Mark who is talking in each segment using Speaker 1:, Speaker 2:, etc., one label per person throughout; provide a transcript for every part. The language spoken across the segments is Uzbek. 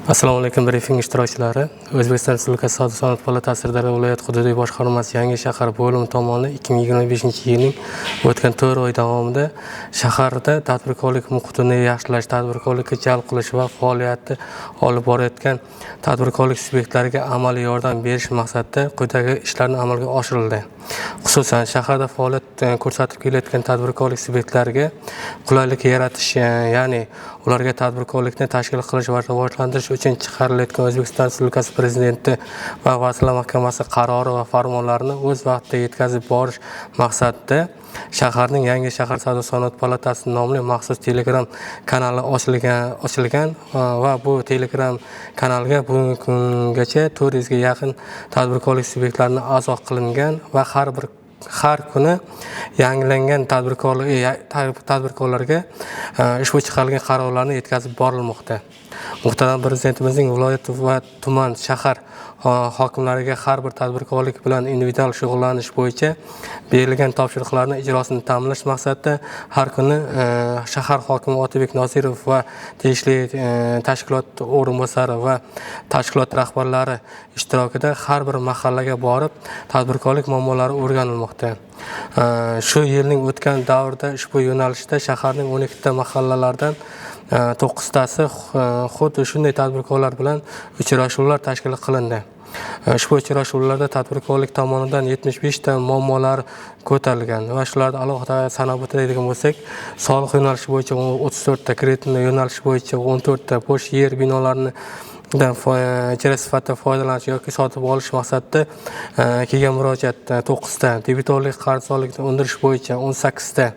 Speaker 1: Assalomu alaykum brifing ishtirokchilari. O'zbekiston Respublikasi Savdo-sanoat palatasi Sirdaryo viloyat hududiy boshqarmasi Yangi shahar bo'limi tomonidan 2025-yilning o'tgan 4 oy davomida shaharda tadbirkorlik muhitini yaxshilash, tadbirkorlikka jalb qilish va faoliyatni olib borayotgan tadbirkorlik subyektlariga amaliy yordam berish maqsadida quyidagi ishlarni amalga oshirildi. Xususan, shaharda faoliyat ko'rsatib kelayotgan tadbirkorlik subyektlariga qulaylik yaratish, ya'ni ularga tadbirkorlikni tashkil qilish va rivojlantirish uchun chiqarilayotgan O'zbekiston Respublikasi Prezidenti va Vazirlar Mahkamasi qarori va farmonlarini o'z vaqtida yetkazib borish maqsadida shaharning Yangi shahar Savdo-sanoat palatasi nomli maxsus Telegram kanali ochilgan va bu Telegram kanalga bugungi kungacha 400 ga yaqin tadbirkorlik subyektlarini a'zo qilingan va har kuni yangilangan tadbirkorlarga ushbu chiqarilgan qarorlarni yetkazib borilmoqda. Muhtaram Prezidentimizning viloyat va tuman shahar hokimlariga har bir tadbirkorlik bilan individual shug'ullanish bo'yicha berilgan topshiriqlarni ijrosini ta'minlash maqsadida har kuni shahar hokimi Otabek Nosirov va tegishli tashkilot o'rinbosari va tashkilot rahbarlari ishtirokida har bir mahallaga borib tadbirkorlik muammolari o'rganilmoqda. Shu yilning o'tgan davrida ushbu yo'nalishda shaharning 12 ta mahallalardan 9 tasi xuddi shunday tadbirkorlar bilan uchrashuvlar tashkil qilindi. Ushbu uchrashuvlarda tadbirkorlik tomonidan 75 ta muammolar ko'tarilgan va shularni alohida sanab o'tadigan bo'lsak, soliq yo'nalishi bo'yicha 34 ta, kredit yo'nalishi bo'yicha 14 ta, bo'sh yer binolarini ijara sifatida foydalanish yoki sotib olish maqsadida kelgan murojaat 9 ta, debitorlik qarz soligini undirish bo'yicha 18 ta.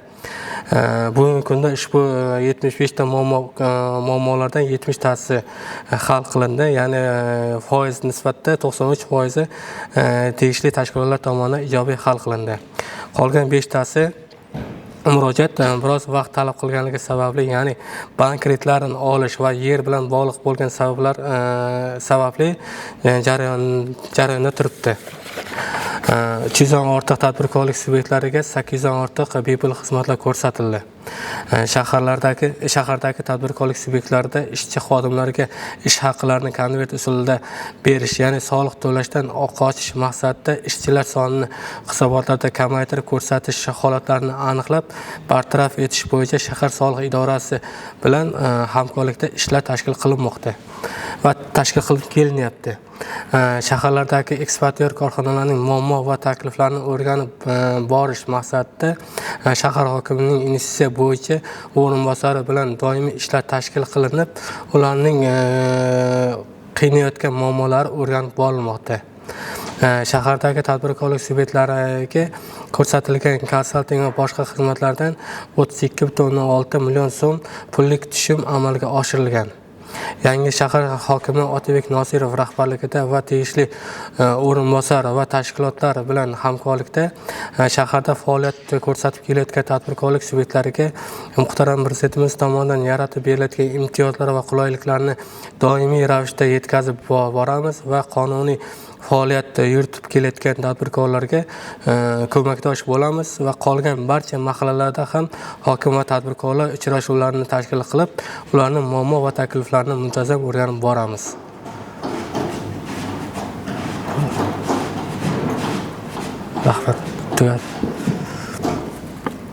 Speaker 1: Bugungi kunda ushbu 75 ta muammolardan 70 tasi hal qilindi, ya'ni foiz nisbatida 93% tegishli tashkilotlar tomonidan ijobiy hal qilindi. Qolgan 5 tasi murojaat biroz vaqt talab qilganligi sababli, ya'ni bank kreditlarini olish va yer bilan bog'liq bo'lgan sabablar sababli jarayonda turibdi. 300 dan ortiq tadbirkorlik subyektlariga 800 dan ortiq bepul xizmatlar ko'rsatildi. Shahardagi tadbirkorlik subyektlarida ishchi xodimlarga ish haqlarini konvert usulida berish, ya'ni soliq to'lashdan qochish maqsadida ishchilar sonini hisobotlarda kamaytirib ko'rsatish holatlarini aniqlab bartaraf etish bo'yicha shahar soliq idorasi bilan hamkorlikda ishlar tashkil qilinmoqda va tashkil qilib kelinyapti. Shaharlardagi eksportyor korxonalarning muammo va takliflarini o'rganib borish maqsadida shahar hokimining investitsiya bo'yicha o'rinbosari bilan doimiy ishlar tashkil qilinib, ularning qiynayotgan muammolari o'rganib borilmoqda. Shahardagi tadbirkorlik subyektlariga ko'rsatilgan konsalting va boshqa xizmatlardan 32,6 million so'm pullik tushum amalga oshirilgan. Yangi shahar hokimi Otabek Nosirov rahbarligida va tegishli o'rinbosar va tashkilotlar bilan hamkorlikda shaharda faoliyat ko'rsatib kelayotgan tadbirkorlik subyektlariga muhtaram Prezidentimiz tomonidan yaratib beriladigan imtiyozlar va qulayliklarni doimiy ravishda yetkazib boramiz va qonuniy faoliyat yuritib kelayotgan tadbirkorlarga ko'makdosh bo'lamiz va qolgan barcha mahallalarda ham hokim va tadbirkorlar uchrashuvlarini tashkil qilib, ularning muammo va takliflarini muntazam o'rganib boramiz. Rahmat.